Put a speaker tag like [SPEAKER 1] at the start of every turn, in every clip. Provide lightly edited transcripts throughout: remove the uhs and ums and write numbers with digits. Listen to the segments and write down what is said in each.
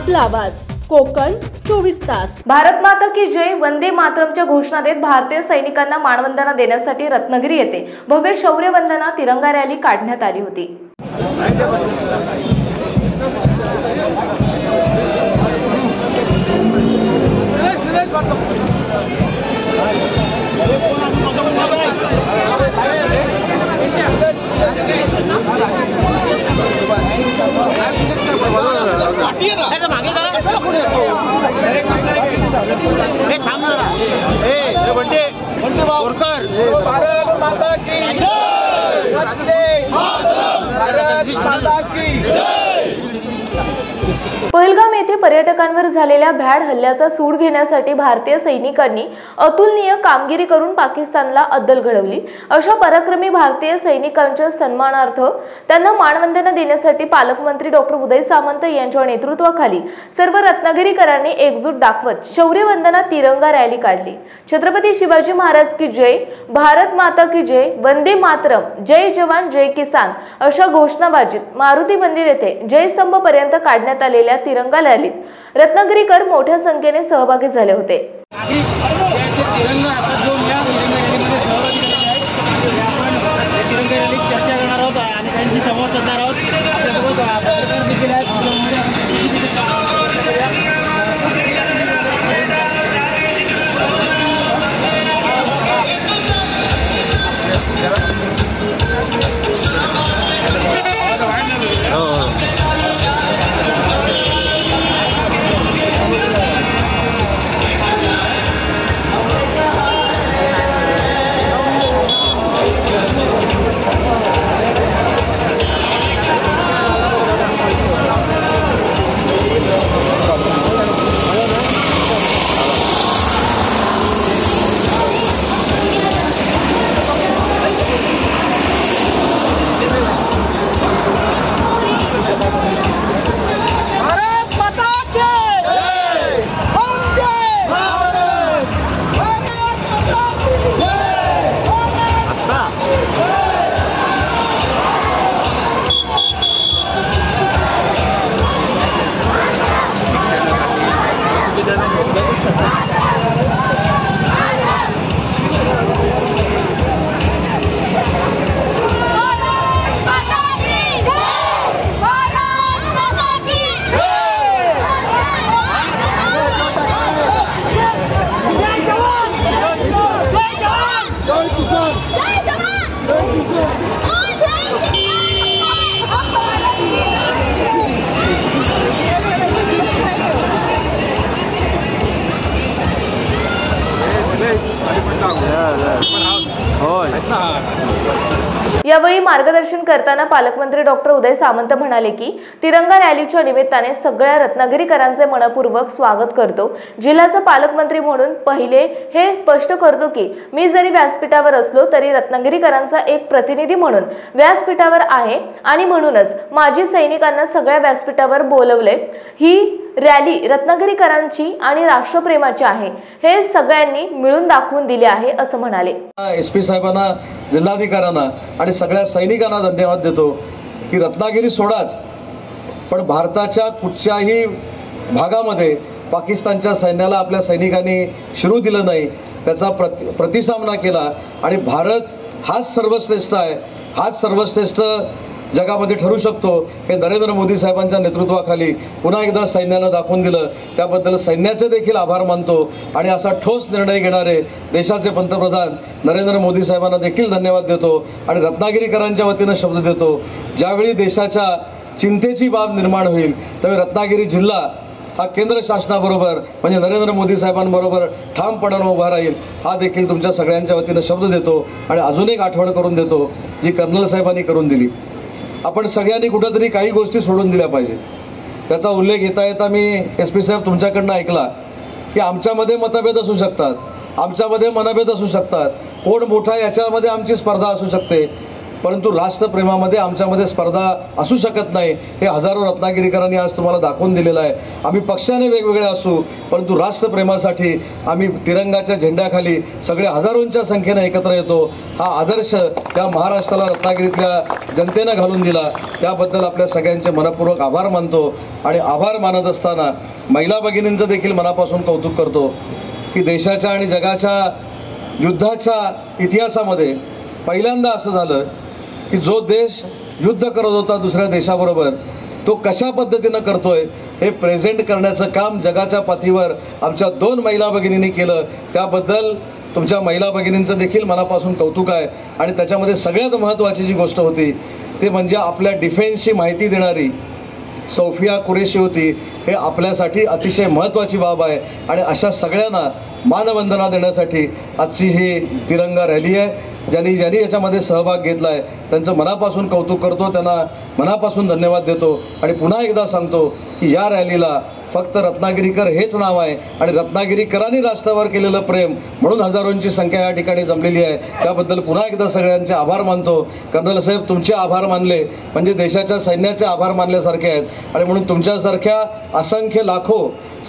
[SPEAKER 1] आपला आवाज कोकण 24 तास।
[SPEAKER 2] भारत माता की जय वंदे मातरमच्या घोषणा देत भारतीय सैनिकांना मानवंदना देण्यासाठी रत्नागिरी येथे भव्य शौर्य वंदना तिरंगा रॅली काढण्यात आली होती।
[SPEAKER 3] भारत माता की जय, भारत माता की जय।
[SPEAKER 2] पहलगाम येथे पर्यटकांवर झालेल्या भ्याड हल्ल्याचा सूड घेण्यासाठी भारतीय सैनिकांनी अतुलनीय कामगिरी करून पाकिस्तानला अद्दल घडवली। अशा पराक्रमी भारतीय सैनिकांच्या सन्मानार्थ त्यांना मानवंदना देण्यासाठी पालकमंत्री डॉक्टर उदय सामंत यांच्या नेतृत्वाखाली सर्व रत्नागिरीकरांनी एकजूट दाखवत शौर्य वंदना तिरंगा रॅली काढली। छत्रपती शिवाजी महाराज की जय, भारत माता की जय, वंदे मातरम, जय जवान जय किसान अशा घोषणाबाजीत मारुती मंदिर येथे जयस्तंभ पर्यंत काढण्यात आलेल्या तिरंगा रॅलीत रत्नागिरीकर मोठ्या संख्येने सहभागी झाले होते। यावेळी मार्गदर्शन करताना पालकमंत्री डॉक्टर उदय सामंत म्हणाले की तिरंगा रॅलीच्या निमित्ताने सगळ्या रत्नागिरीकरांचे मनपूर्वक स्वागत करतो। जिल्ह्याचा पालकमंत्री म्हणून पहिले हे स्पष्ट करतो की मी जरी व्यासपीठावर असलो तरी रत्नागिरीकरांचा एक प्रतिनिधी म्हणून व्यासपीठावर आहे आणि म्हणूनच माजी सैनिकांना सगळ्या व्यासपीठावर बोलवले। ही रॅली रत्नागिरीकरांची आणि राष्ट्रप्रेमाची आहे हे सगळ्यांनी मिळून दाखवून दिले आहे असं म्हणाले।
[SPEAKER 4] एसपी साहेबांना, जिल्हाधिकाऱ्यांना आणि सगळ्या सैनिकांना धन्यवाद देतो की रत्नागिरी सोडाच पण भारताच्या कुठच्याही भागामध्ये पाकिस्तानच्या सैन्याला आपल्या सैनिकांनी शिरू दिलं नाही, त्याचा प्रतिसामना केला आणि भारत हाच सर्वश्रेष्ठ आहे, हाच सर्वश्रेष्ठ जगामध्ये ठरू शकतो हे नरेंद्र मोदी साहेबांच्या नेतृत्वाखाली पुन्हा एकदा सैन्यानं दाखवून दिलं। त्याबद्दल सैन्याचे देखील आभार मानतो आणि असा ठोस निर्णय घेणारे देशाचे पंतप्रधान नरेंद्र मोदी साहेबांना देखील धन्यवाद देतो आणि रत्नागिरीकरांच्या वतीनं शब्द देतो ज्यावेळी देशाच्या चिंतेची बाब निर्माण होईल त्यावेळी रत्नागिरी जिल्हा हा केंद्र शासनाबरोबर म्हणजे नरेंद्र मोदी साहेबांबरोबर ठामपणाने उभा राहील हा देखील तुमच्या सगळ्यांच्या वतीनं शब्द देतो आणि अजून एक आठवण करून देतो जी कर्नल साहेबांनी करून दिली। आपण सगळ्यांनी कुठेतरी काही गोष्टी सोडून दिल्या पाहिजे। त्याचा उल्लेख येता येता मी एसपी साहेब तुमच्याकडनं ऐकला की आमच्यामध्ये मतभेद असू शकतात, आमच्यामध्ये मनभेद असू शकतात, कोण मोठा याच्यामध्ये आमची स्पर्धा असू शकते, परंतु राष्ट्रप्रेमामध्ये आमच्यामध्ये स्पर्धा असू शकत नाही हे हजारो रत्नागिरीकरांनी आज तुम्हाला दाखवून दिलेलं आहे. आम्ही पक्षाने वेगवेगळे असू, परंतु राष्ट्रप्रेमासाठी आम्ही तिरंगाच्या झेंड्याखाली सगळे हजारोंच्या संख्येने एकत्र येतो. हा आदर्श त्या महाराष्ट्राला रत्नागिरीतल्या जनतेनं घालून दिला, त्याबद्दल आपल्या सगळ्यांचे मनपूर्वक आभार मानतो. आणि आभार मानत असताना महिला भगिनींचं देखील मनापासून कौतुक करतो की देशाच्या आणि जगाच्या युद्धाच्या इतिहासामध्ये पहिल्यांदा असं झालं की जो देश युद्ध करत होता दुसऱ्या देशाबरोबर, तो कशा पद्धतीनं करतोय हे प्रेझेंट करण्याचं काम जगाच्या पातळीवर आमच्या 2 महिला भगिनींनी केलं. त्याबद्दल तुमच्या महिला भगिनींचं देखील मनापासून कौतुक आहे. आणि त्याच्यामध्ये सगळ्यात महत्त्वाची जी गोष्ट होती ते म्हणजे आपल्या डिफेन्सची माहिती देणारी सोफिया कुरेशी होती. हे आपल्यासाठी अतिशय महत्त्वाची बाब आहे. आणि अशा सगळ्यांना मानवंदना देण्यासाठी आजची ही तिरंगा रॅली आहे. ज्यांनी याच्यामध्ये सहभाग घेतला आहे त्यांचं मनापासून कौतुक करतो, त्यांना मनापासून धन्यवाद देतो. आणि पुन्हा एकदा सांगतो की या रॅलीला फक्त रत्नागिरीकर हेच नाव आहे आणि रत्नागिरीकरांनी राष्ट्रावर केलेलं प्रेम म्हणून हजारोंची संख्या या ठिकाणी जमलेली आहे. त्याबद्दल पुन्हा एकदा सगळ्यांचे आभार मानतो. कर्नल साहेब, तुमचे आभार मानले म्हणजे देशाच्या सैन्याचे आभार मानल्यासारखे आहेत. आणि म्हणून तुमच्यासारख्या असंख्य लाखो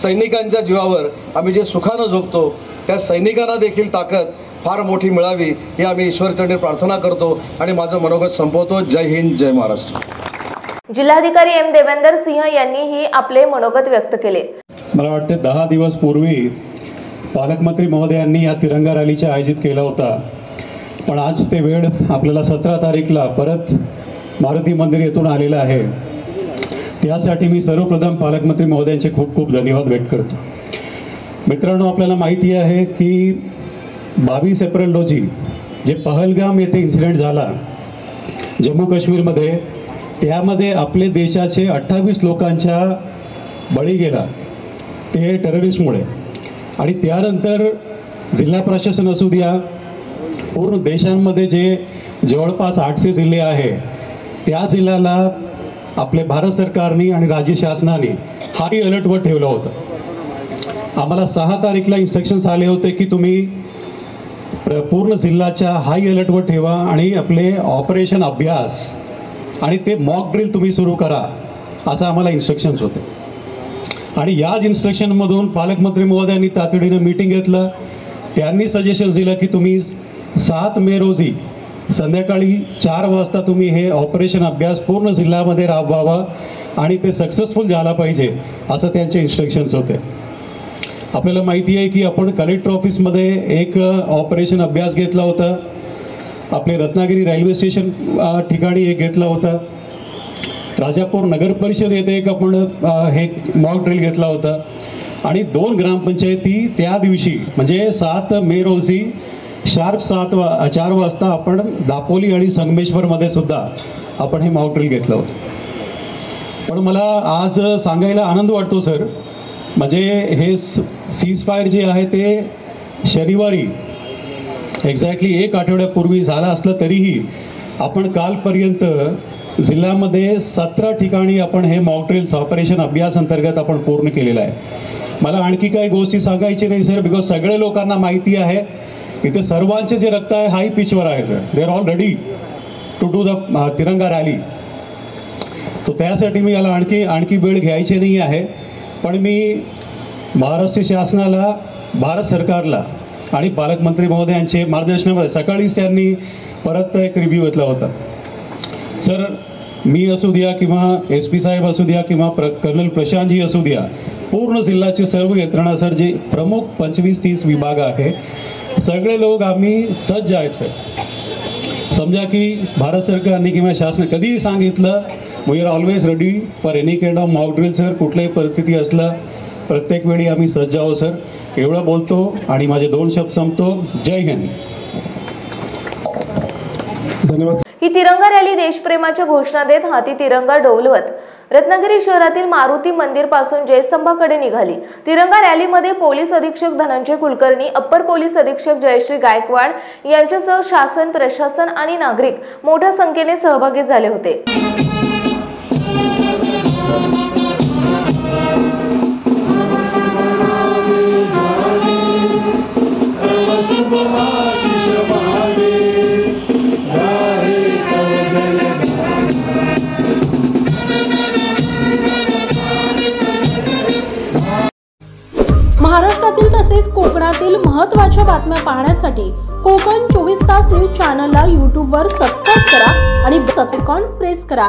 [SPEAKER 4] सैनिकांच्या जीवावर आम्ही जे सुखानं झोपतो त्या सैनिकांना देखील ताकद फार मोठी मिळावी ही आम्ही ईश्वरचरणी प्रार्थना करतो. आणि माझं मनोगत संपवतो. जय हिंद, जय महाराष्ट्र.
[SPEAKER 2] जिल्हाधिकारी एम देवेंदर सिंह यांनीही आपले मनोगत व्यक्त केले.
[SPEAKER 5] मला वाटते 10 दिवस पूर्वी पालकमंत्री महोदयांनी या तिरंगा रॅलीचे आयोजित केला होता, पण आज ते वेळ आपल्याला 17 तारीखला परत मारुती मंदिर येथून आलेलं आहे. त्यासाठी मी सर्वप्रथम पालकमंत्री महोदयांचे खूप खूप धन्यवाद व्यक्त करतो. मित्रांनो, आपल्याला माहिती आहे की 22 एप्रिल रोजी जे पहलगाम येथे इन्सिडेंट झाला जम्मू काश्मीरमध्ये, त्यामध्ये आपले देशाचे 28 लोकांच्या बळी गेला ते टेररिस्टमुळे. आणि त्यानंतर जिल्हा प्रशासन असू द्या, पूर्ण देशांमध्ये जे जवळपास 800 जिल्हे आहे त्या जिल्ह्याला आपले भारत सरकारने आणि राज्य शासनाने हाय अलर्टवर ठेवलं होतं. आम्हाला 6 तारीखला इन्स्ट्रक्शन्स आले होते की तुम्ही पूर्ण जिल्ह्याच्या हाय अलर्टवर ठेवा आणि आपले ऑपरेशन अभ्यास आणि ते मॉक ड्रिल तुम्ही सुरू करा, असं आम्हाला इन्स्ट्रक्शन्स होते. आणि याच इन्स्ट्रक्शनमधून पालकमंत्री महोदयांनी तातडीनं मीटिंग घेतलं. त्यांनी सजेशन दिलं की तुम्ही 7 मे रोजी संध्याकाळी 4 वाजता तुम्ही हे ऑपरेशन अभ्यास पूर्ण जिल्ह्यामध्ये राबवावा आणि ते सक्सेसफुल झाला पाहिजे, असं त्यांचे इन्स्ट्रक्शन्स होते. आपल्याला माहिती आहे की आपण कलेक्टर ऑफिसमध्ये एक ऑपरेशन अभ्यास घेतला होता, आपले रत्नागिरी रेल्वे स्टेशन ठिकाणी एक घेतला होता, राजापूर नगर परिषद येथे एक आपण हे मॉक ड्रिल घेतला होता. आणि 2 ग्रामपंचायती त्या दिवशी म्हणजे 7 मे रोजी शार्प 4 वाजता आपण दापोली आणि संगमेश्वरमध्ये सुद्धा आपण हे मॉक ड्रिल घेतलं होतं. पण मला आज सांगायला आनंद वाटतो सर, म्हणजे हे सीजफायर जे आहे ते शनिवारी एक्झॅक्टली 1 आठवड्यापूर्वी झालं असलं तरीही आपण कालपर्यंत जिल्ह्यामध्ये 17 ठिकाणी आपण हे मॉक ड्रिल्स ऑपरेशन अभ्यास अंतर्गत आपण पूर्ण केलेलं आहे. मला आणखी काही गोष्टी सांगायची नाही सर, बिकॉज सगळे लोकांना माहिती आहे इथे सर्वांचे जे रक्त आहे हाय पिचवर आहे sir. They are all ready to do the Tiranga rally. तो त्यासाठी मी याला आणखी वेळ घ्यायची नाही आहे. पण मी महाराष्ट्र शासनाला, भारत सरकारला आणि पालकमंत्री महोदयांचे मार्गदर्शनामध्ये सकाळीच त्यांनी परत एक रिव्ह्यू घेतला होता. सर, मी असू द्या किंवा SP साहेब असू द्या किंवा कर्नल प्रशांतजी असू द्या, पूर्ण जिल्ह्याचे सर्व यंत्रणा सर, जे प्रमुख 25-30 विभाग आहे, सगळे लोक आम्ही सज्ज आहेत सर. समजा की भारत सरकारने किंवा शासन कधीही सांगितलं we are always ready for any kind of mock drill sir. कुठल्याही परिस्थिती असलं प्रत्येक वेळी आम्ही सज्ज आहोत सर. एवढं बोलतो आणि माझे 2 शब्द संपतो. जय हिंद. धन्यवाद.
[SPEAKER 2] ही तिरंगा रॅली देशप्रेमाच्या घोषणा देत हाती तिरंगा डोलवत रत्नागिरी शहरातील मारुती मंदिर पासून जयस्तंभाकडे निघाली. तिरंगा रॅलीमध्ये पोलीस अधीक्षक धनंजय कुलकर्णी, अप्पर पोलीस अधीक्षक जयश्री गायकवाड यांच्यासह शासन, प्रशासन आणि नागरिक मोठ्या संख्येने सहभागी झाले होते.
[SPEAKER 6] Jai
[SPEAKER 1] परिसरातील महत्त्वाच्या बातम्या पाहण्यासाठी कोकण 24 तास न्यूज चॅनलला यूट्यूबवर सबस्क्राईब करा आणि बेल आयकॉन प्रेस करा.